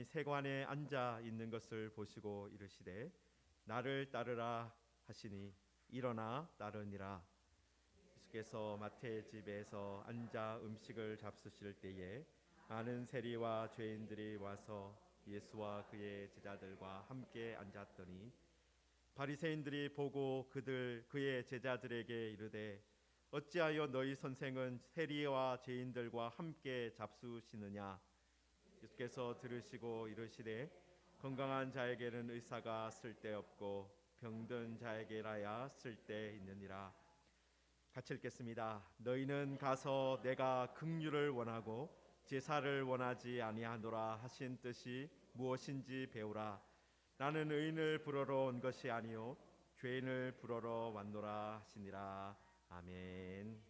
세관에 앉아 있는 것을 보시고 이르시되 나를 따르라 하시니 일어나 따르니라. 예수께서 마태의 집에서 앉아 음식을 잡수실 때에 많은 세리와 죄인들이 와서 예수와 그의 제자들과 함께 앉았더니 바리새인들이 보고 그의 제자들에게 이르되 어찌하여 너희 선생은 세리와 죄인들과 함께 잡수시느냐. 예수께서 들으시고 이르시되 건강한 자에게는 의사가 쓸데없고 병든 자에게라야 쓸데있느니라. 같이 읽겠습니다. 너희는 가서 내가 긍휼을 원하고 제사를 원하지 아니하노라 하신 뜻이 무엇인지 배우라. 나는 의인을 부르러 온 것이 아니요 죄인을 부르러 왔노라 하시니라. 아멘.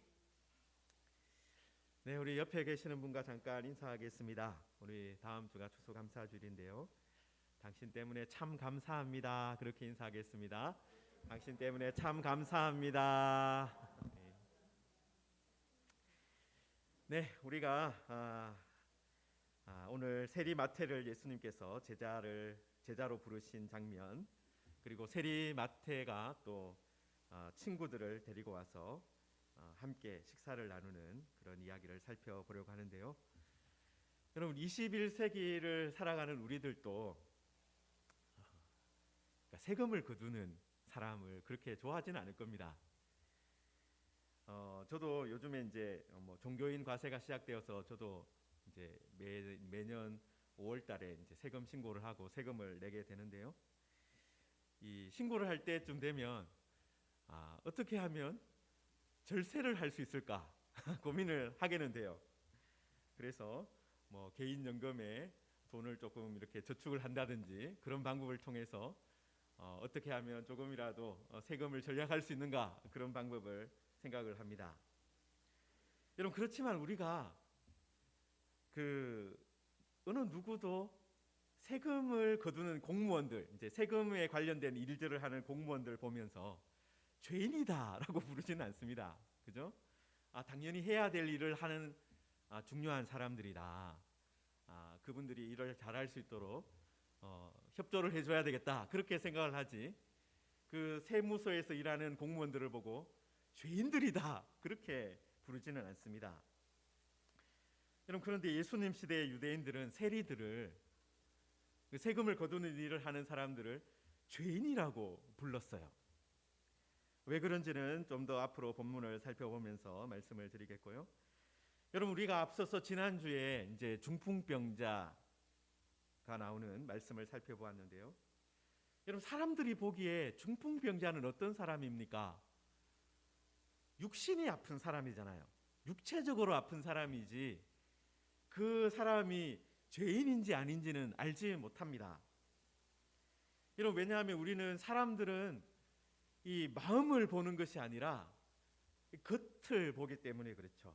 네, 우리 옆에 계시는 분과 잠깐 인사하겠습니다. 우리 다음 주가 추수감사주일인데요. 당신 때문에 참 감사합니다. 그렇게 인사하겠습니다. 당신 때문에 참 감사합니다. 네, 우리가 오늘 세리 마태를 예수님께서 제자로 부르신 장면, 그리고 세리 마태가 또 친구들을 데리고 와서 함께 식사를 나누는 그런 이야기를 살펴보려고 하는데요. 여러분, 21세기를 살아가는 우리들도 세금을 거두는 사람을 그렇게 좋아하지는 않을 겁니다. 저도 요즘에 이제 종교인 과세가 시작되어서 저도 이제 매년 5월달에 이제 세금 신고를 하고 세금을 내게 되는데요. 이 신고를 할 때쯤 되면 어떻게 하면 절세를 할 수 있을까 고민을 하게는 돼요. 그래서 개인연금에 돈을 조금 이렇게 저축을 한다든지 그런 방법을 통해서 어떻게 하면 조금이라도 세금을 절약할 수 있는가, 그런 방법을 생각을 합니다. 여러분, 그렇지만 우리가 어느 누구도 세금을 거두는 공무원들, 이제 세금에 관련된 일들을 하는 공무원들 보면서 죄인이다라고 부르지는 않습니다. 그죠? 당연히 해야 될 일을 하는 중요한 사람들이다. 그분들이 일을 잘할 수 있도록 협조를 해줘야 되겠다, 그렇게 생각을 하지, 그 세무서에서 일하는 공무원들을 보고 죄인들이다 그렇게 부르지는 않습니다. 여러분, 그런데 예수님 시대의 유대인들은 세리들을, 세금을 거두는 일을 하는 사람들을 죄인이라고 불렀어요. 왜 그런지는 좀 더 앞으로 본문을 살펴보면서 말씀을 드리겠고요. 여러분, 우리가 앞서서 지난주에 이제 중풍병자가 나오는 말씀을 살펴보았는데요. 여러분, 사람들이 보기에 중풍병자는 어떤 사람입니까? 육신이 아픈 사람이잖아요. 육체적으로 아픈 사람이지 그 사람이 죄인인지 아닌지는 알지 못합니다. 여러분, 왜냐하면 우리는 사람들은 이 마음을 보는 것이 아니라 겉을 보기 때문에 그렇죠.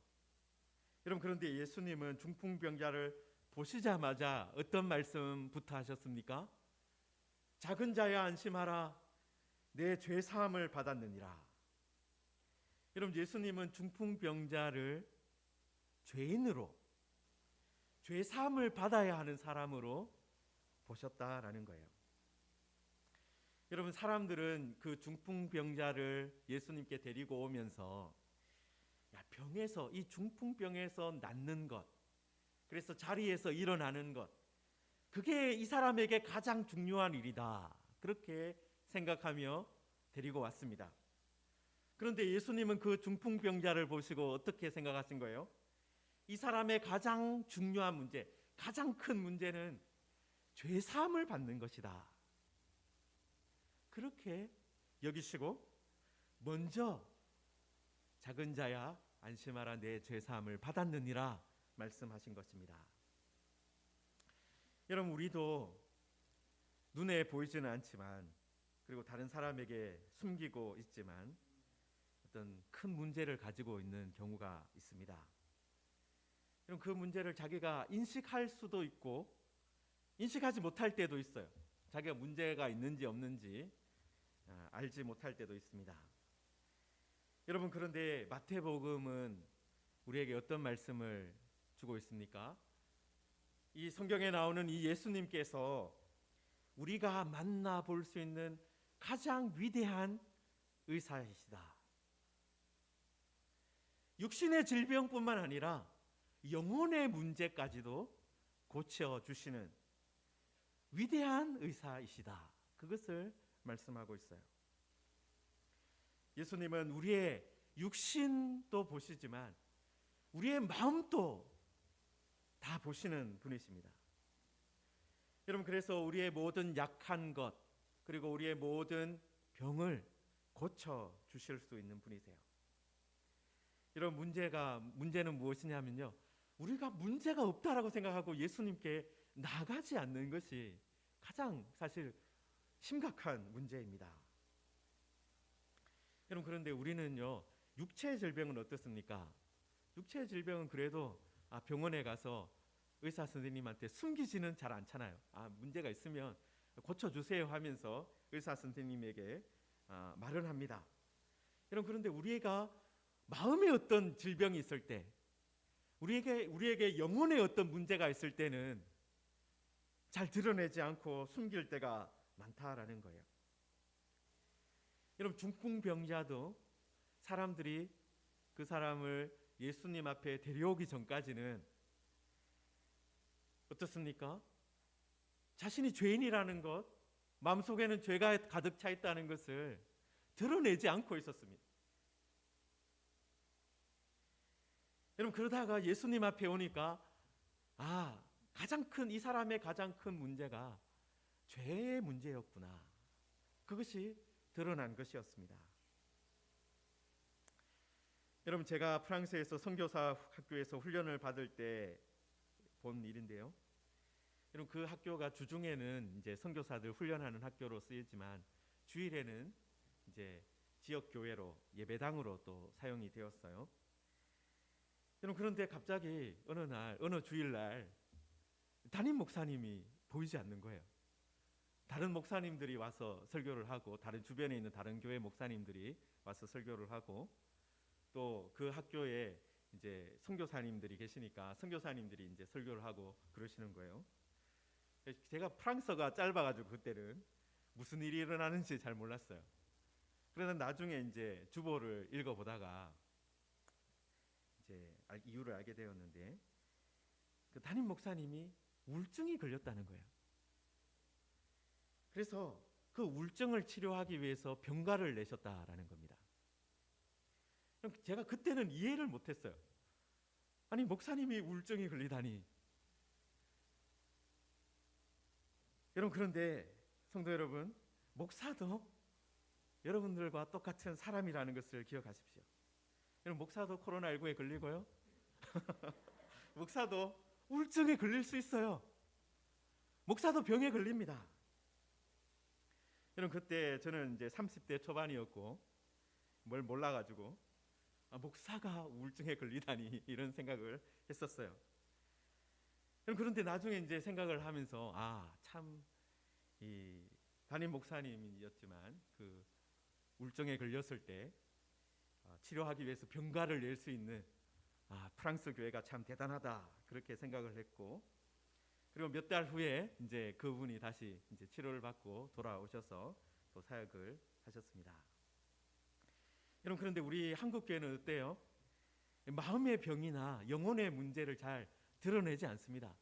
여러분, 그런데 예수님은 중풍병자를 보시자마자 어떤 말씀부터 하셨습니까? 작은 자야 안심하라, 내 죄 사함을 받았느니라. 여러분, 예수님은 중풍병자를 죄인으로, 죄 사함을 받아야 하는 사람으로 보셨다라는 거예요. 여러분, 사람들은 그 중풍병자를 예수님께 데리고 오면서 병에서, 이 중풍병에서 낫는 것, 그래서 자리에서 일어나는 것, 그게 이 사람에게 가장 중요한 일이다, 그렇게 생각하며 데리고 왔습니다. 그런데 예수님은 그 중풍병자를 보시고 어떻게 생각하신 거예요? 이 사람의 가장 중요한 문제, 가장 큰 문제는 죄 사함을 받는 것이다, 그렇게 여기시고 먼저 작은 자야 안심하라, 내 죄 사함을 받았느니라 말씀하신 것입니다. 여러분, 우리도 눈에 보이지는 않지만, 그리고 다른 사람에게 숨기고 있지만 어떤 큰 문제를 가지고 있는 경우가 있습니다. 여러분, 그 문제를 자기가 인식할 수도 있고 인식하지 못할 때도 있어요. 자기가 문제가 있는지 없는지 알지 못할 때도 있습니다. 여러분, 그런데 마태복음은 우리에게 어떤 말씀을 주고 있습니까? 이 성경에 나오는 이 예수님께서 우리가 만나볼 수 있는 가장 위대한 의사이시다. 육신의 질병뿐만 아니라 영혼의 문제까지도 고쳐주시는 위대한 의사이시다. 그것을 말씀하고 있어요. 예수님은 우리의 육신도 보시지만 우리의 마음도 다 보시는 분이십니다. 여러분, 그래서 우리의 모든 약한 것 그리고 우리의 모든 병을 고쳐 주실 수 있는 분이세요. 이런 문제는 무엇이냐면요, 우리가 문제가 없다라고 생각하고 예수님께 나가지 않는 것이 가장 사실 심각한 문제입니다. 여러분, 그런데 우리는요, 육체의 질병은 어떻습니까? 육체의 질병은 그래도 병원에 가서 의사 선생님한테 숨기지는 잘 않잖아요. 문제가 있으면 고쳐주세요 하면서 의사 선생님에게 말을 합니다. 여러분, 그런데 우리가 마음에 어떤 질병이 있을 때, 우리에게 영혼에 어떤 문제가 있을 때는 잘 드러내지 않고 숨길 때가 많다라는 거예요. 여러분, 중풍병자도 사람들이 그 사람을 예수님 앞에 데려오기 전까지는 어떻습니까? 자신이 죄인이라는 것, 마음속에는 죄가 가득 차 있다는 것을 드러내지 않고 있었습니다. 여러분, 그러다가 예수님 앞에 오니까 이 사람의 가장 큰 문제가 죄의 문제였구나. 그것이 드러난 것이었습니다. 여러분, 제가 프랑스에서 선교사 학교에서 훈련을 받을 때 본 일인데요. 여러분, 그 학교가 주중에는 이제 선교사들 훈련하는 학교로 쓰이지만 주일에는 이제 지역 교회로 예배당으로 또 사용이 되었어요. 여러분, 그런데 갑자기 어느 주일날 담임 목사님이 보이지 않는 거예요. 다른 목사님들이 와서 설교를 하고, 다른 주변에 있는 다른 교회 목사님들이 와서 설교를 하고, 또 그 학교에 이제 선교사님들이 계시니까 선교사님들이 이제 설교를 하고 그러시는 거예요. 제가 프랑스어가 짧아가지고 그때는 무슨 일이 일어나는지 잘 몰랐어요. 그러다 나중에 이제 주보를 읽어보다가 이제 이유를 알게 되었는데, 그 담임 목사님이 우울증이 걸렸다는 거예요. 그래서 그 우울증을 치료하기 위해서 병가를 내셨다라는 겁니다. 제가 그때는 이해를 못했어요. 아니, 목사님이 우울증이 걸리다니. 여러분, 그런데 성도 여러분, 목사도 여러분들과 똑같은 사람이라는 것을 기억하십시오. 여러분, 목사도 코로나19에 걸리고요. 목사도 우울증에 걸릴 수 있어요. 목사도 병에 걸립니다. 여러분, 그때 저는 이제 30대 초반이었고 뭘 몰라가지고 목사가 우울증에 걸리다니 이런 생각을 했었어요. 그런데 나중에 이제 생각을 하면서 참 이 담임 목사님이었지만 그 우울증에 걸렸을 때 치료하기 위해서 병가를 낼 수 있는 프랑스 교회가 참 대단하다, 그렇게 생각을 했고, 그리고 몇 달 후에 이제 그분이 다시 이제 치료를 받고 돌아오셔서 또 사역을 하셨습니다. 여러분, 그런데 우리 한국 교회는 어때요? 마음의 병이나 영혼의 문제를 잘 드러내지 않습니다.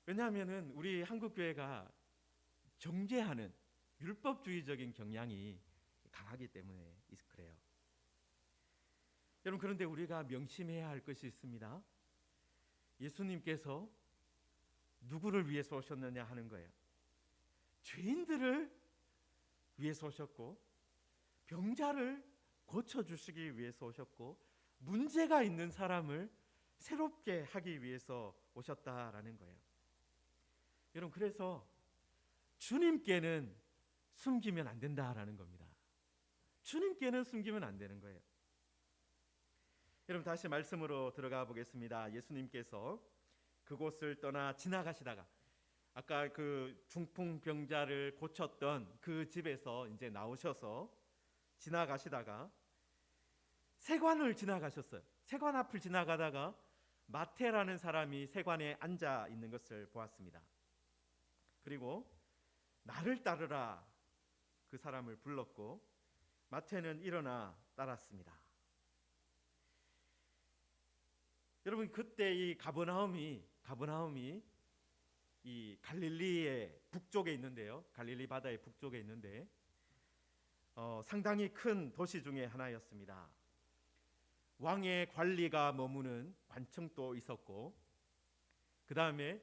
왜냐하면은 우리 한국 교회가 정죄하는 율법주의적인 경향이 강하기 때문에 그래요. 여러분, 그런데 우리가 명심해야 할 것이 있습니다. 예수님께서 누구를 위해서 오셨느냐 하는 거예요. 죄인들을 위해서 오셨고, 병자를 고쳐주시기 위해서 오셨고, 문제가 있는 사람을 새롭게 하기 위해서 오셨다라는 거예요. 여러분, 그래서 주님께는 숨기면 안 된다라는 겁니다. 주님께는 숨기면 안 되는 거예요. 여러분, 다시 말씀으로 들어가 보겠습니다. 예수님께서 그곳을 떠나 지나가시다가 아까 그 중풍병자를 고쳤던 그 집에서 이제 나오셔서 지나가시다가 세관을 지나가셨어요. 세관 앞을 지나가다가 마태라는 사람이 세관에 앉아 있는 것을 보았습니다. 그리고 나를 따르라 그 사람을 불렀고 마태는 일어나 따랐습니다. 여러분, 그때 이 가버나움이 이 갈릴리의 북쪽에 있는데요. 갈릴리 바다의 북쪽에 있는데 상당히 큰 도시 중에 하나였습니다. 왕의 관리가 머무는 관청도 있었고, 그 다음에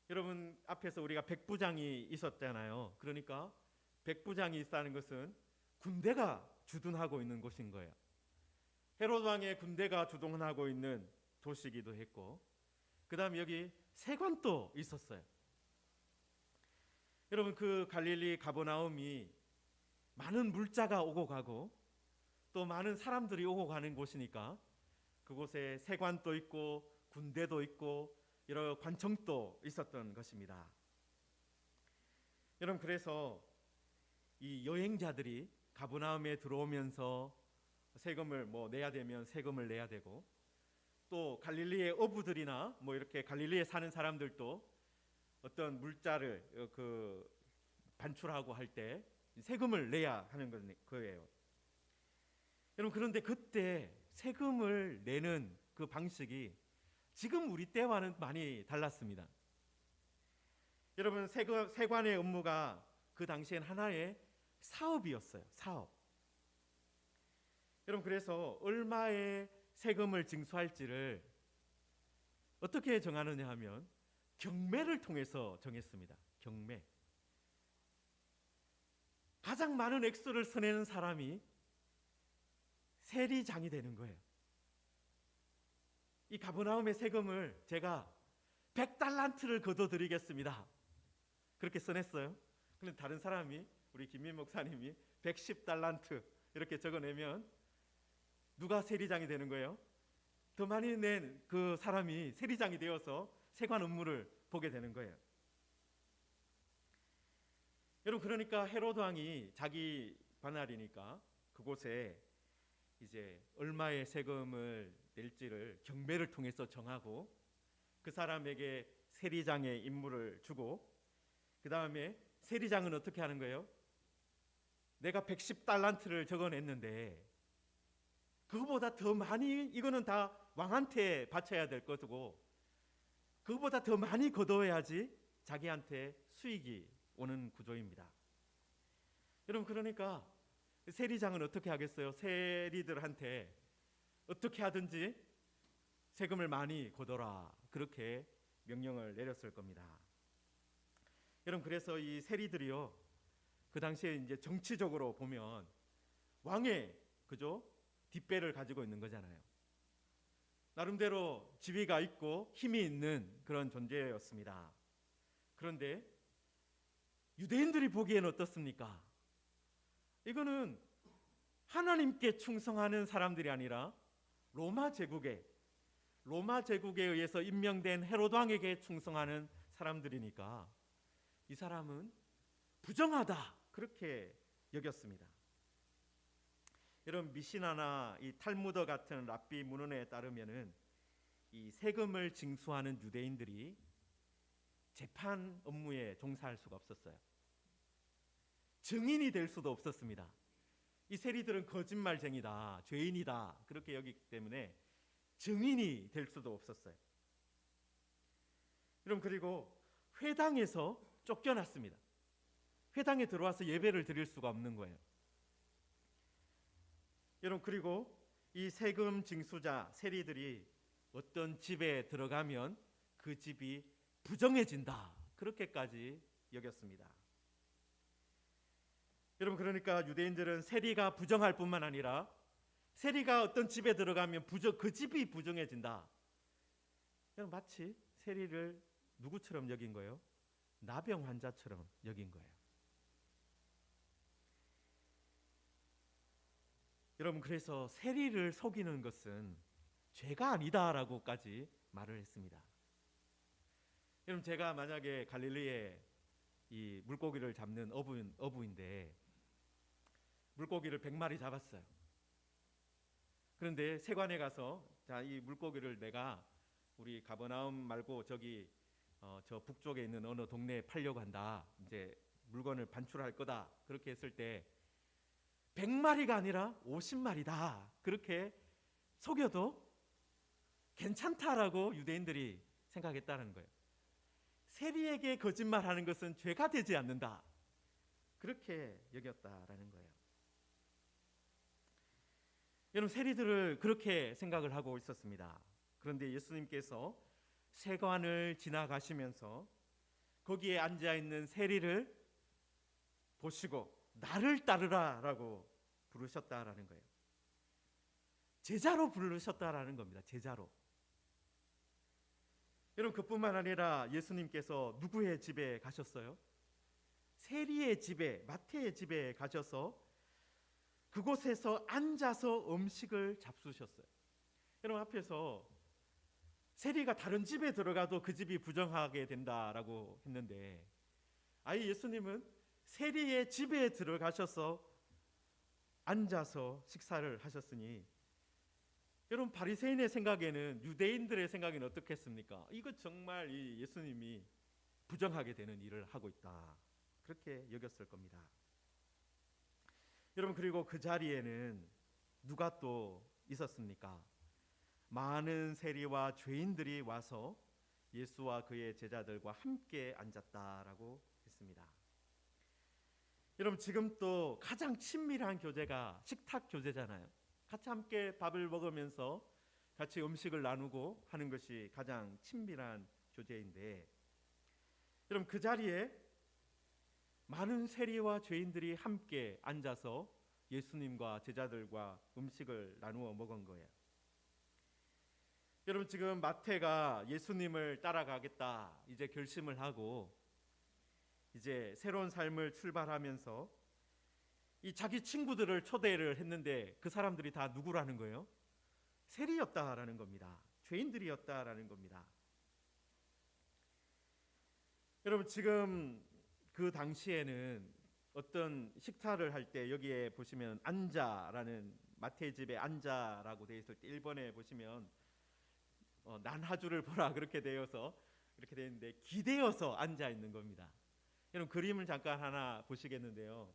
여러분 앞에서 우리가 백부장이 있었잖아요. 그러니까 백부장이 있다는 것은 군대가 주둔하고 있는 곳인 거예요. 헤롯 왕의 군대가 주둔하고 있는 도시이기도 했고, 그 다음에 여기 세관도 있었어요. 여러분, 그 갈릴리 가버나움이 많은 물자가 오고 가고 또 많은 사람들이 오고 가는 곳이니까 그곳에 세관도 있고 군대도 있고 여러 관청도 있었던 것입니다. 여러분, 그래서 이 여행자들이 가버나움에 들어오면서 세금을 내야 되면 세금을 내야 되고, 또 갈릴리의 어부들이나 이렇게 갈릴리에 사는 사람들도 어떤 물자를 반출하고 할 때 세금을 내야 하는 거예요. 여러분, 그런데 그때 세금을 내는 그 방식이 지금 우리 때와는 많이 달랐습니다. 여러분, 세관의 업무가 그 당시엔 하나의 사업이었어요. 사업. 여러분, 그래서 얼마의 세금을 징수할지를 어떻게 정하느냐 하면 경매를 통해서 정했습니다. 경매. 가장 많은 액수를 써내는 사람이 세리장이 되는 거예요. 이 가버나움의 세금을 제가 100달란트를 거둬드리겠습니다. 그렇게 써냈어요. 그런데 다른 사람이, 우리 김민 목사님이 110달란트 이렇게 적어내면 누가 세리장이 되는 거예요? 더 많이 낸 그 사람이 세리장이 되어서 세관 업무를 보게 되는 거예요. 여러분, 그러니까 헤롯 왕이 자기 관할이니까 그곳에 이제 얼마의 세금을 낼지를 경매를 통해서 정하고, 그 사람에게 세리장의 임무를 주고, 그 다음에 세리장은 어떻게 하는 거예요? 내가 110달란트를 적어냈는데 그거보다 더 많이, 이거는 다 왕한테 바쳐야 될 것이고 그거보다 더 많이 거둬야지 자기한테 수익이 오는 구조입니다. 여러분, 그러니까 세리장은 어떻게 하겠어요? 세리들한테 어떻게 하든지 세금을 많이 거둬라, 그렇게 명령을 내렸을 겁니다. 여러분, 그래서 이 세리들이요, 그 당시에 이제 정치적으로 보면 왕의 뒷배를 가지고 있는 거잖아요. 나름대로 지위가 있고 힘이 있는 그런 존재였습니다. 그런데 유대인들이 보기에는 어떻습니까? 이거는 하나님께 충성하는 사람들이 아니라 로마 제국에 의해서 임명된 헤롯 왕에게 충성하는 사람들이니까 이 사람은 부정하다, 그렇게 여겼습니다. 여러분, 미시나나 이 탈무드 같은 랍비 문헌에 따르면은 이 세금을 징수하는 유대인들이 재판 업무에 종사할 수가 없었어요. 증인이 될 수도 없었습니다. 이 세리들은 거짓말쟁이다, 죄인이다, 그렇게 여기기 때문에 증인이 될 수도 없었어요. 여러분, 그리고 회당에서 쫓겨났습니다. 회당에 들어와서 예배를 드릴 수가 없는 거예요. 여러분, 그리고 이 세금 징수자 세리들이 어떤 집에 들어가면 그 집이 부정해진다, 그렇게까지 여겼습니다. 여러분, 그러니까 유대인들은 세리가 부정할 뿐만 아니라 세리가 어떤 집에 들어가면 그 집이 부정해진다. 마치 세리를 누구처럼 여긴 거예요? 나병 환자처럼 여긴 거예요. 여러분, 그래서 세리를 속이는 것은 죄가 아니다라고까지 말을 했습니다. 여러분, 제가 만약에 갈릴리에 이 물고기를 잡는 어부인데 물고기를 100마리 잡았어요. 그런데 세관에 가서 자, 이 물고기를 내가 우리 가버나움 말고 저기 저 북쪽에 있는 어느 동네에 팔려고 한다. 이제 물건을 반출할 거다. 그렇게 했을 때 100마리가 아니라 50마리다. 그렇게 속여도 괜찮다라고 유대인들이 생각했다는 거예요. 세리에게 거짓말하는 것은 죄가 되지 않는다. 그렇게 여겼다라는 거예요. 여러분, 세리들을 그렇게 생각을 하고 있었습니다. 그런데 예수님께서 세관을 지나가시면서 거기에 앉아 있는 세리를 보시고 나를 따르라라고 부르셨다라는 거예요. 제자로 부르셨다라는 겁니다. 제자로. 여러분, 그뿐만 아니라 예수님께서 누구의 집에 가셨어요? 세리의 집에, 마태의 집에 가셔서 그곳에서 앉아서 음식을 잡수셨어요. 여러분, 앞에서 세리가 다른 집에 들어가도 그 집이 부정하게 된다라고 했는데, 아예 예수님은 세리의 집에 들어가셔서 앉아서 식사를 하셨으니, 여러분, 바리새인의 생각에는, 유대인들의 생각에는 어떻겠습니까? 이거 정말 이 예수님이 부정하게 되는 일을 하고 있다, 그렇게 여겼을 겁니다. 여러분, 그리고 그 자리에는 누가 또 있었습니까? 많은 세리와 죄인들이 와서 예수와 그의 제자들과 함께 앉았다라고 했습니다. 여러분, 지금 또 가장 친밀한 교제가 식탁 교제잖아요. 같이 함께 밥을 먹으면서 같이 음식을 나누고 하는 것이 가장 친밀한 교제인데, 여러분, 그 자리에 많은 세리와 죄인들이 함께 앉아서 예수님과 제자들과 음식을 나누어 먹은 거예요. 여러분, 지금 마태가 예수님을 따라가겠다 이제 결심을 하고 이제 새로운 삶을 출발하면서 이 자기 친구들을 초대를 했는데 그 사람들이 다 누구라는 거예요? 세리였다라는 겁니다. 죄인들이었다라는 겁니다. 여러분, 지금 그 당시에는 어떤 식사를 할 때 여기에 보시면 앉아라는, 마태의 집에 앉아라고 되어 있을 때 1번에 보시면 난하주를 보라 그렇게 되어서 이렇게 되어 있는데 기대어서 앉아 있는 겁니다. 여러분, 그림을 잠깐 하나 보시겠는데요.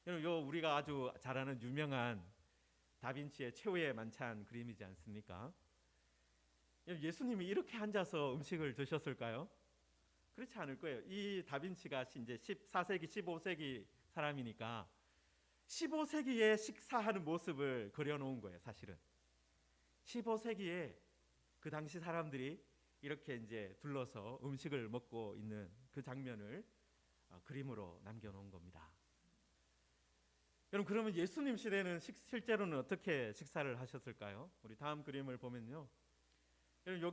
여러분, 요 우리가 아주 잘 아는 유명한 다빈치의 최후의 만찬 그림이지 않습니까? 예수님이 이렇게 앉아서 음식을 드셨을까요? 그렇지 않을 거예요. 이 다빈치가 이제 14세기, 15세기 사람이니까 15세기에 식사하는 모습을 그려놓은 거예요, 사실은. 15세기에 그 당시 사람들이 이렇게 이제 둘러서 음식을 먹고 있는 그 장면을 그림으로 남겨놓은 겁니다. 여러분, 그러면 예수님 시대는 실제로는 어떻게 식사를 하셨을까요? 우리 다음 그림을 보면요. 여러분,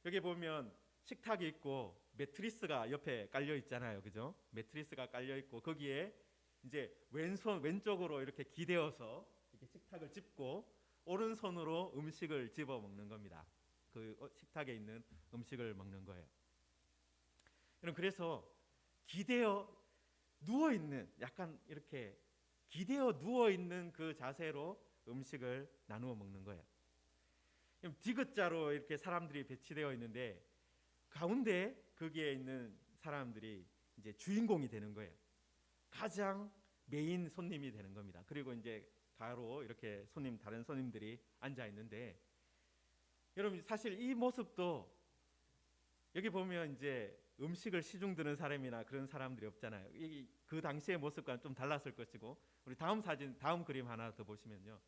여기 보면 식탁이 있고 매트리스가 옆에 깔려 있잖아요, 그죠? 매트리스가 깔려 있고 거기에 이제 왼쪽으로 이렇게 기대어서 이렇게 식탁을 짚고 오른손으로 음식을 집어 먹는 겁니다. 그 식탁에 있는 음식을 먹는 거예요. 여러분, 그래서 기대어 누워 있는, 약간 이렇게 기대어 누워 있는 그 자세로 음식을 나누어 먹는 거예요. 디귿자로 이렇게 사람들이 배치되어 있는데 가운데 거기에 있는 사람들이 이제 주인공이 되는 거예요. 가장 메인 손님이 되는 겁니다. 그리고 이제 가로 이렇게 다른 손님들이 앉아 있는데, 여러분, 사실 이 모습도 여기 보면 이제 음식을 시중 드는 사람이나 그런 사람들이 없잖아요. 그 당시의 모습과는 좀 달랐을 것이고, 우리 다음 그림 하나 더 보시면요.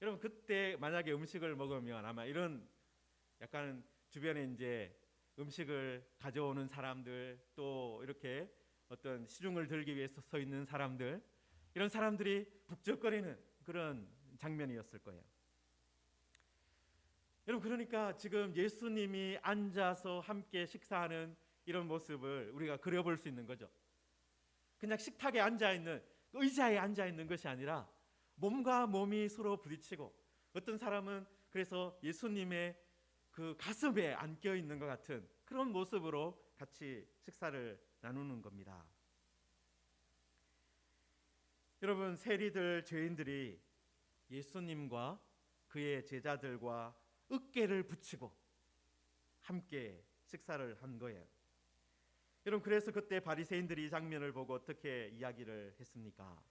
여러분, 그때 만약에 음식을 먹으면 아마 이런 약간 주변에 이제 음식을 가져오는 사람들, 또 이렇게 어떤 시중을 들기 위해서 서 있는 사람들, 이런 사람들이 북적거리는 그런 장면이었을 거예요. 여러분, 그러니까 지금 예수님이 앉아서 함께 식사하는 이런 모습을 우리가 그려볼 수 있는 거죠. 그냥 식탁에 앉아있는, 의자에 앉아있는 것이 아니라 몸과 몸이 서로 부딪히고, 어떤 사람은 그래서 예수님의 그 가슴에 안겨 있는 것 같은 그런 모습으로 같이 식사를 나누는 겁니다. 여러분, 세리들, 죄인들이 예수님과 그의 제자들과 어깨를 붙이고 함께 식사를 한 거예요. 여러분, 그래서 그때 바리새인들이 이 장면을 보고 어떻게 이야기를 했습니까?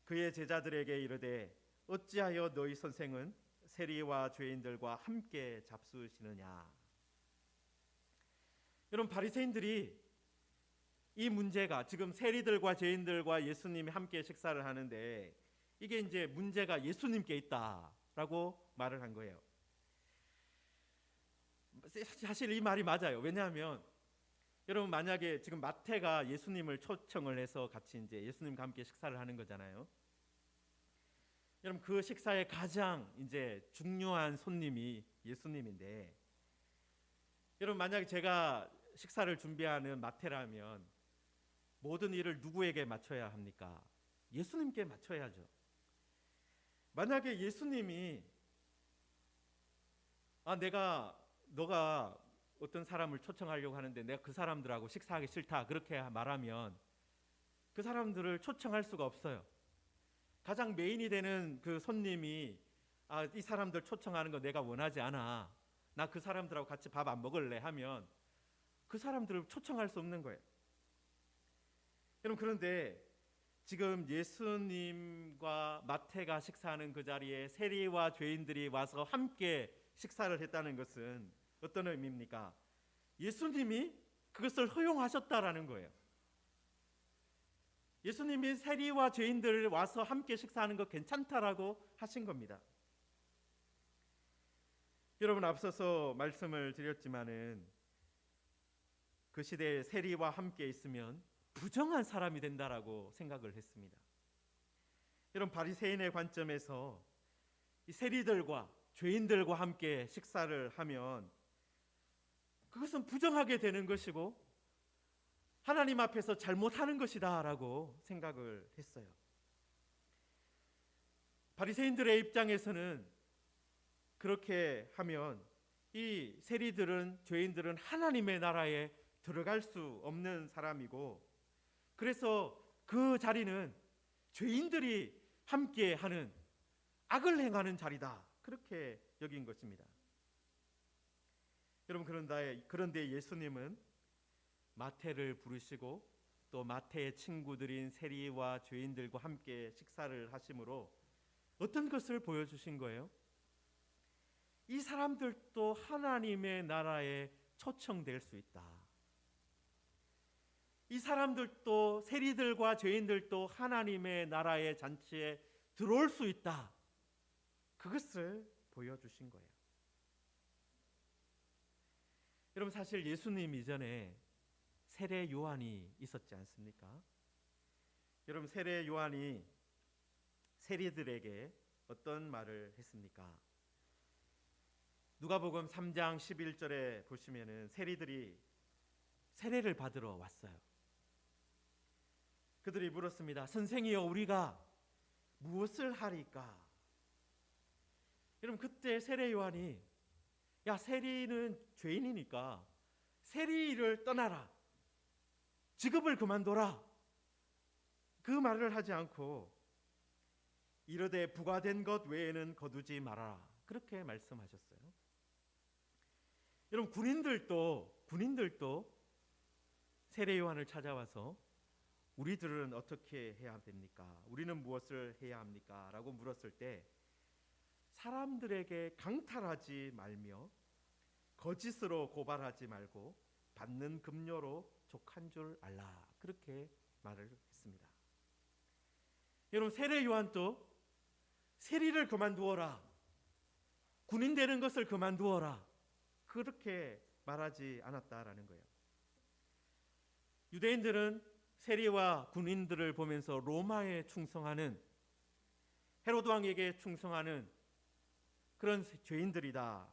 그의 제자들에게 이르되 어찌하여 너희 선생은 세리와 죄인들과 함께 잡수시느냐. 여러분, 바리새인들이 이 문제가 지금 세리들과 죄인들과 예수님이 함께 식사를 하는데 이게 이제 문제가 예수님께 있다라고 말을 한 거예요. 사실 이 말이 맞아요. 왜냐하면 여러분, 만약에 지금 마태가 예수님을 초청을 해서 같이 이제 예수님과 함께 식사를 하는 거잖아요. 여러분, 그 식사의 가장 이제 중요한 손님이 예수님인데, 여러분, 만약에 제가 식사를 준비하는 마태라면 모든 일을 누구에게 맞춰야 합니까? 예수님께 맞춰야죠. 만약에 예수님이 너가 어떤 사람을 초청하려고 하는데 내가 그 사람들하고 식사하기 싫다 그렇게 말하면 그 사람들을 초청할 수가 없어요. 가장 메인이 되는 그 손님이 이 사람들 초청하는 거 내가 원하지 않아, 나 그 사람들하고 같이 밥 안 먹을래 하면 그 사람들을 초청할 수 없는 거예요. 여러분, 그런데 지금 예수님과 마태가 식사하는 그 자리에 세리와 죄인들이 와서 함께 식사를 했다는 것은 어떤 의미입니까? 예수님이 그것을 허용하셨다라는 거예요. 예수님이 세리와 죄인들 와서 함께 식사하는 거 괜찮다라고 하신 겁니다. 여러분, 앞서서 말씀을 드렸지만은 그 시대에 세리와 함께 있으면 부정한 사람이 된다라고 생각을 했습니다. 여러분, 바리새인의 관점에서 이 세리들과 죄인들과 함께 식사를 하면 그것은 부정하게 되는 것이고 하나님 앞에서 잘못하는 것이다라고 생각을 했어요. 바리새인들의 입장에서는 그렇게 하면 이 세리들은, 죄인들은 하나님의 나라에 들어갈 수 없는 사람이고, 그래서 그 자리는 죄인들이 함께 하는 악을 행하는 자리다, 그렇게 여긴 것입니다. 여러분, 그런데 예수님은 마태를 부르시고 또 마태의 친구들인 세리와 죄인들과 함께 식사를 하심으로 어떤 것을 보여주신 거예요? 이 사람들도 하나님의 나라에 초청될 수 있다. 이 사람들도, 세리들과 죄인들도 하나님의 나라의 잔치에 들어올 수 있다. 그것을 보여주신 거예요. 여러분, 사실 예수님 이전에 세례 요한이 있었지 않습니까? 여러분, 세례 요한이 세리들에게 어떤 말을 했습니까? 누가복음 3장 11절에 보시면은 세리들이 세례를 받으러 왔어요. 그들이 물었습니다. 선생이여, 우리가 무엇을 하리까? 여러분, 그때 세례 요한이 세리는 죄인이니까 세리를 떠나라, 직업을 그만둬라, 그 말을 하지 않고 이르되 부과된 것 외에는 거두지 말아라, 그렇게 말씀하셨어요. 여러분, 군인들도 세례 요한을 찾아와서 우리들은 어떻게 해야 됩니까? 우리는 무엇을 해야 합니까? 라고 물었을 때 사람들에게 강탈하지 말며 거짓으로 고발하지 말고 받는 급료로 족한 줄 알라, 그렇게 말을 했습니다. 여러분, 세례 요한도 세리를 그만두어라, 군인 되는 것을 그만두어라, 그렇게 말하지 않았다라는 거예요. 유대인들은 세리와 군인들을 보면서 로마에 충성하는, 헤로드 왕에게 충성하는 그런 죄인들이다,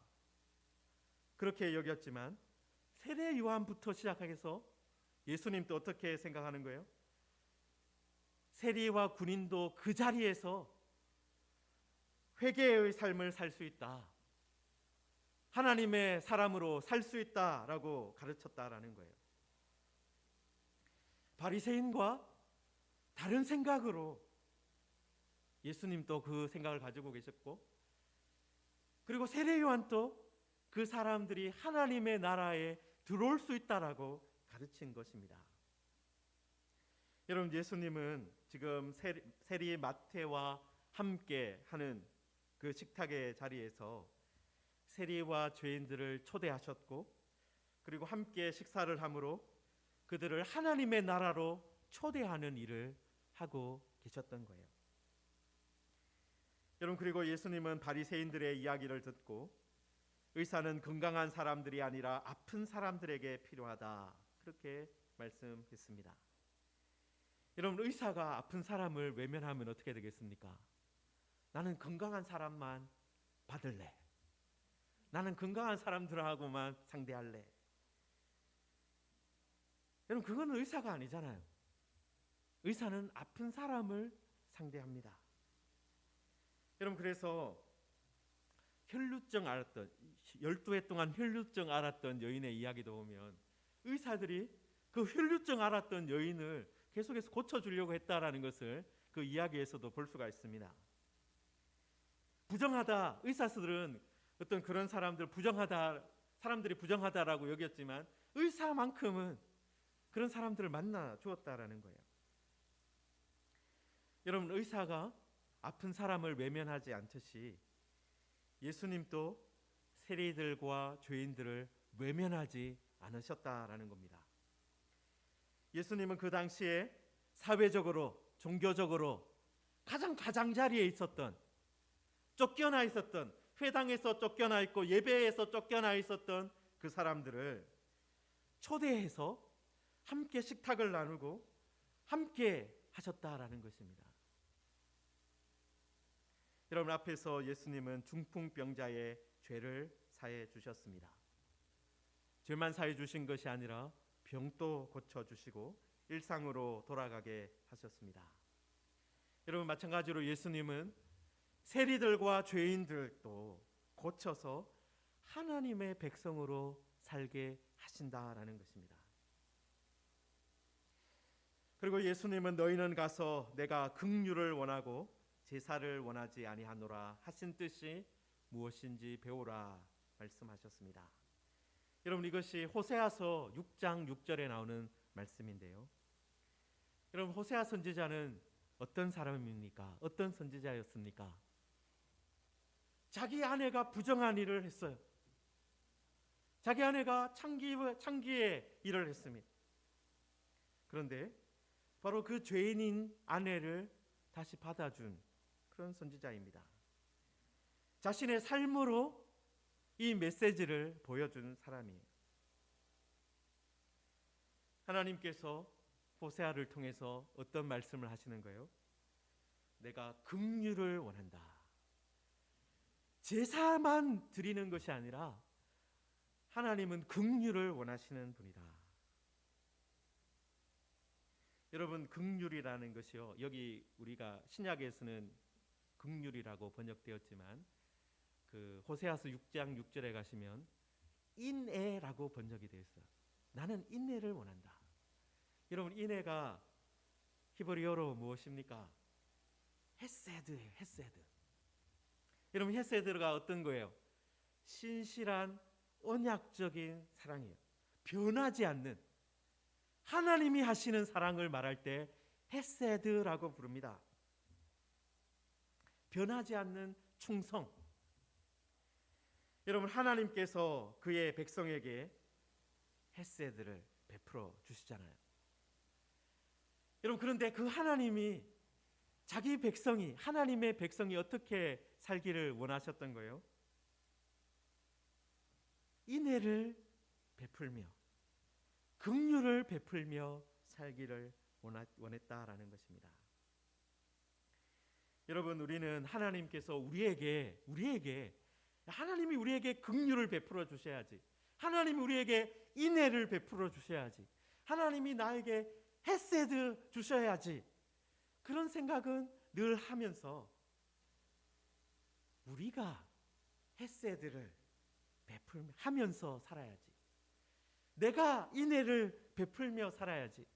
그렇게 여겼지만 세례 요한부터 시작해서 예수님도 어떻게 생각하는 거예요? 세리와 군인도 그 자리에서 회개의 삶을 살 수 있다, 하나님의 사람으로 살 수 있다라고 가르쳤다라는 거예요. 바리새인과 다른 생각으로 예수님도 그 생각을 가지고 계셨고, 그리고 세례 요한도 그 사람들이 하나님의 나라에 들어올 수 있다라고 가르친 것입니다. 여러분, 예수님은 지금 세리 마태와 함께 하는 그 식탁의 자리에서 세리와 죄인들을 초대하셨고, 그리고 함께 식사를 함으로 그들을 하나님의 나라로 초대하는 일을 하고 계셨던 거예요. 여러분, 그리고 예수님은 바리새인들의 이야기를 듣고 의사는 건강한 사람들이 아니라 아픈 사람들에게 필요하다, 그렇게 말씀했습니다. 여러분, 의사가 아픈 사람을 외면하면 어떻게 되겠습니까? 나는 건강한 사람만 받을래. 나는 건강한 사람들하고만 상대할래. 여러분, 그건 의사가 아니잖아요. 의사는 아픈 사람을 상대합니다. 여러분, 그래서 혈루증 앓았던 12해 동안 혈루증 앓았던 여인의 이야기도 보면 의사들이 그 혈루증 앓았던 여인을 계속해서 고쳐주려고 했다라는 것을 그 이야기에서도 볼 수가 있습니다. 부정하다, 의사들은 어떤 그런 사람들이 부정하다라고 여겼지만 의사만큼은 그런 사람들을 만나 주었다라는 거예요. 여러분, 의사가 아픈 사람을 외면하지 않듯이 예수님도 세리들과 죄인들을 외면하지 않으셨다라는 겁니다. 예수님은 그 당시에 사회적으로, 종교적으로 가장 가장자리에 있었던, 쫓겨나 있었던, 회당에서 쫓겨나 있고 예배에서 쫓겨나 있었던 그 사람들을 초대해서 함께 식탁을 나누고 함께 하셨다라는 것입니다. 여러분, 앞에서 예수님은 중풍병자의 죄를 사해 주셨습니다. 죄만 사해 주신 것이 아니라 병도 고쳐 주시고 일상으로 돌아가게 하셨습니다. 여러분, 마찬가지로 예수님은 세리들과 죄인들도 고쳐서 하나님의 백성으로 살게 하신다라는 것입니다. 그리고 예수님은 너희는 가서 내가 긍휼을 원하고 제사를 원하지 아니하노라 하신 뜻이 무엇인지 배우라 말씀하셨습니다. 여러분, 이것이 호세아서 6장 6절에 나오는 말씀인데요. 여러분, 호세아 선지자는 어떤 사람입니까? 어떤 선지자였습니까? 자기 아내가 부정한 일을 했어요. 자기 아내가 창기의 일을 했습니다. 그런데 바로 그 죄인인 아내를 다시 받아준 그런 선지자입니다. 자신의 삶으로 이 메시지를 보여준 사람이에요. 하나님께서 호세아를 통해서 어떤 말씀을 하시는 거예요? 내가 긍휼을 원한다. 제사만 드리는 것이 아니라 하나님은 긍휼을 원하시는 분이다. 여러분, 긍휼이라는 것이요, 여기 우리가 신약에서는 긍휼이라고 번역되었지만 그 호세아서 6장 6절에 가시면 인애라고 번역이 되어 있어요. 나는 인애를 원한다. 여러분, 인애가 히브리어로 무엇입니까? 헤세드예요. 헤세드. 여러분, 헤세드가 어떤 거예요? 신실한 언약적인 사랑이에요. 변하지 않는, 하나님이 하시는 사랑을 말할 때 헤세드라고 부릅니다. 변하지 않는 충성. 여러분, 하나님께서 그의 백성에게 헤세드를 베풀어 주시잖아요. 여러분, 그런데 그 하나님이 자기 백성이, 하나님의 백성이 어떻게 살기를 원하셨던 거예요? 인애를 베풀며 긍휼을 베풀며 살기를 원했다라는 것입니다. 여러분, 우리는 하나님께서 우리에게 하나님이 우리에게 긍휼을 베풀어 주셔야지, 하나님이 우리에게 인애를 베풀어 주셔야지, 하나님이 나에게 헤세드 주셔야지, 그런 생각은 늘 하면서 우리가 헤세드를 베풀하면서 살아야지, 내가 인애를 베풀며 살아야지,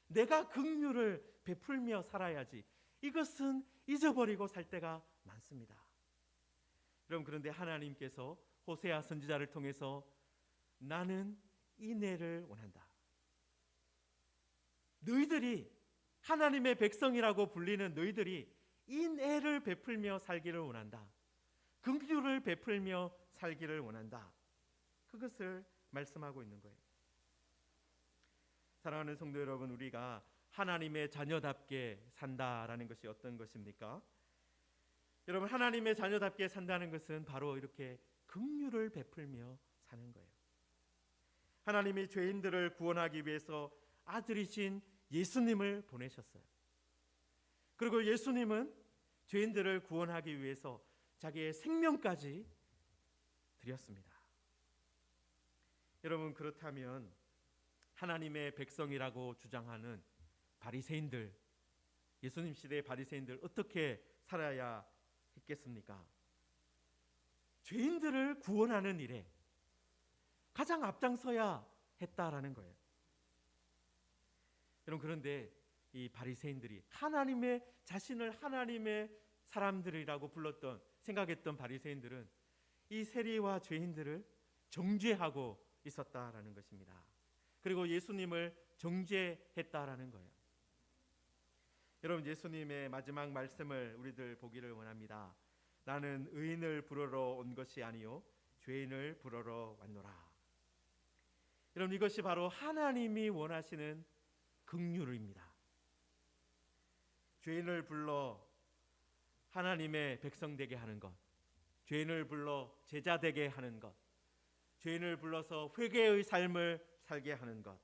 내가 긍휼을 베풀며 살아야지, 이것은 잊어버리고 살 때가 많습니다. 여러분, 그런데 하나님께서 호세아 선지자를 통해서 나는 인애를 원한다. 너희들이 하나님의 백성이라고 불리는 너희들이 인애를 베풀며 살기를 원한다. 긍휼을 베풀며 살기를 원한다. 그것을 말씀하고 있는 거예요. 사랑하는 성도 여러분, 우리가 하나님의 자녀답게 산다라는 것이 어떤 것입니까? 여러분, 하나님의 자녀답게 산다는 것은 바로 이렇게 긍휼을 베풀며 사는 거예요. 하나님이 죄인들을 구원하기 위해서 아들이신 예수님을 보내셨어요. 그리고 예수님은 죄인들을 구원하기 위해서 자기의 생명까지 드렸습니다. 여러분, 그렇다면 하나님의 백성이라고 주장하는 바리새인들, 예수님 시대의 바리새인들 어떻게 살아야 했겠습니까? 죄인들을 구원하는 일에 가장 앞장서야 했다라는 거예요. 여러분, 그런데 이 바리새인들이 하나님의 자신을 하나님의 사람들이라고 불렀던 생각했던 바리새인들은 이 세리와 죄인들을 정죄하고 있었다라는 것입니다. 그리고 예수님을 정죄했다라는 거예요. 여러분, 예수님의 마지막 말씀을 우리들 보기를 원합니다. 나는 의인을 부르러 온 것이 아니요 죄인을 부르러 왔노라. 여러분, 이것이 바로 하나님이 원하시는 긍휼입니다. 죄인을 불러 하나님의 백성 되게 하는 것, 죄인을 불러 제자 되게 하는 것, 죄인을 불러서 회개의 삶을 살게 하는 것,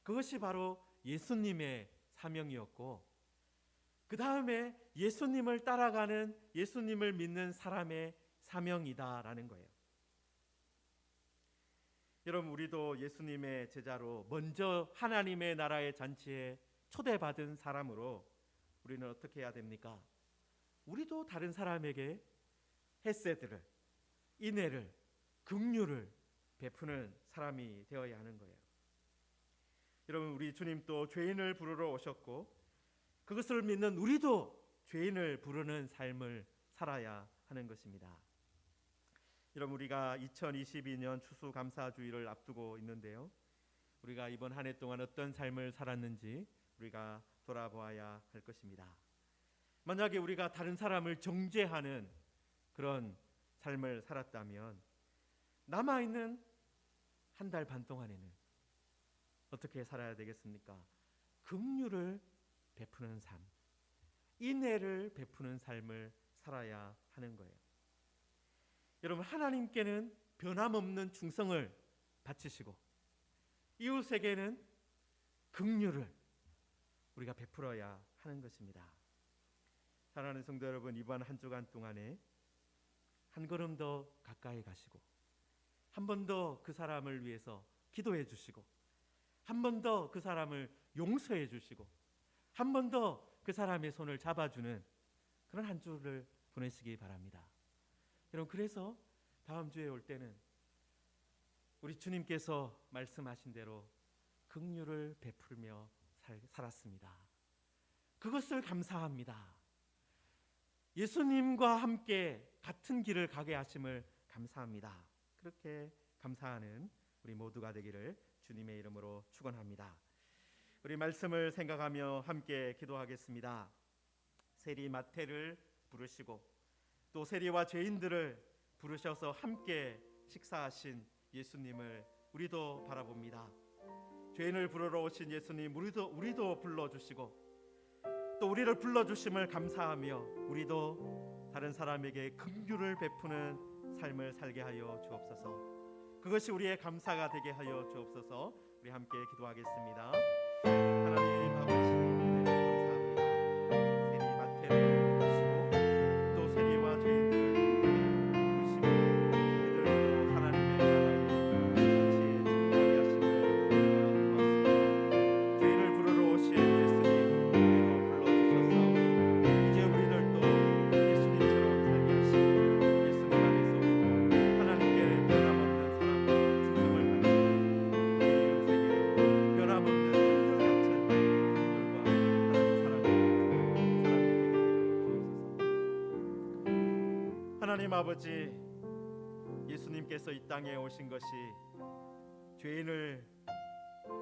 그것이 바로 예수님의 사명이었고, 그 다음에 예수님을 따라가는, 예수님을 믿는 사람의 사명이다라는 거예요. 여러분, 우리도 예수님의 제자로 먼저 하나님의 나라의 잔치에 초대받은 사람으로 우리는 어떻게 해야 됩니까? 우리도 다른 사람에게 헤세드를, 인애를, 긍휼을 베푸는 사람이 되어야 하는 거예요. 여러분, 우리 주님 또 죄인을 부르러 오셨고, 그것을 믿는 우리도 죄인을 부르는 삶을 살아야 하는 것입니다. 여러분, 우리가 2022년 추수감사주의를 앞두고 있는데요, 우리가 이번 한 해 동안 어떤 삶을 살았는지 우리가 돌아보아야 할 것입니다. 만약에 우리가 다른 사람을 정죄하는 그런 삶을 살았다면 남아있는 한 달 반 동안에는 어떻게 살아야 되겠습니까? 긍휼을 베푸는 삶, 인애를 베푸는 삶을 살아야 하는 거예요. 여러분, 하나님께는 변함없는 충성을 바치시고 이웃에게는 긍휼을 우리가 베풀어야 하는 것입니다. 사랑하는 성도 여러분, 이번 한 주간 동안에 한 걸음 더 가까이 가시고 한 번 더 그 사람을 위해서 기도해 주시고 한 번 더 그 사람을 용서해 주시고 한 번 더 그 사람의 손을 잡아주는 그런 한 주를 보내시기 바랍니다. 여러분, 그래서 다음 주에 올 때는 우리 주님께서 말씀하신 대로 긍휼을 베풀며 살았습니다. 그것을 감사합니다. 예수님과 함께 같은 길을 가게 하심을 감사합니다. 그렇게 감사하는 우리 모두가 되기를 주님의 이름으로 축원합니다. 우리 말씀을 생각하며 함께 기도하겠습니다. 세리 마태를 부르시고 또 세리와 죄인들을 부르셔서 함께 식사하신 예수님을 우리도 바라봅니다. 죄인을 부르러 오신 예수님, 우리도 불러주시고 또 우리를 불러주심을 감사하며 우리도 다른 사람에게 긍휼을 베푸는 삶을 살게 하여 주옵소서. 그것이 우리의 감사가 되게 하여 주옵소서. 우리 함께 기도하겠습니다. 하나님 아버지, 하나님 아버지, 예수님께서 이 땅에 오신 것이 죄인을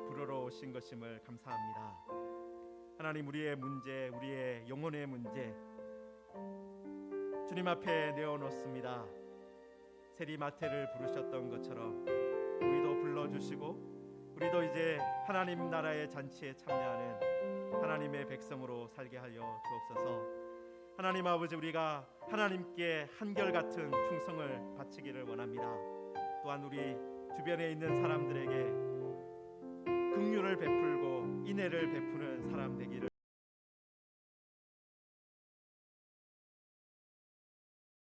부르러 오신 것임을 감사합니다. 하나님, 우리의 문제, 우리의 영혼의 문제 주님 앞에 내어놓습니다. 세리마태를 부르셨던 것처럼 우리도 불러주시고 우리도 이제 하나님 나라의 잔치에 참여하는 하나님의 백성으로 살게 하여 주옵소서. 하나님 아버지, 우리가 하나님께 한결같은 충성을 바치기를 원합니다. 또한 우리 주변에 있는 사람들에게 긍휼을 베풀고 인애를 베푸는 사람 되기를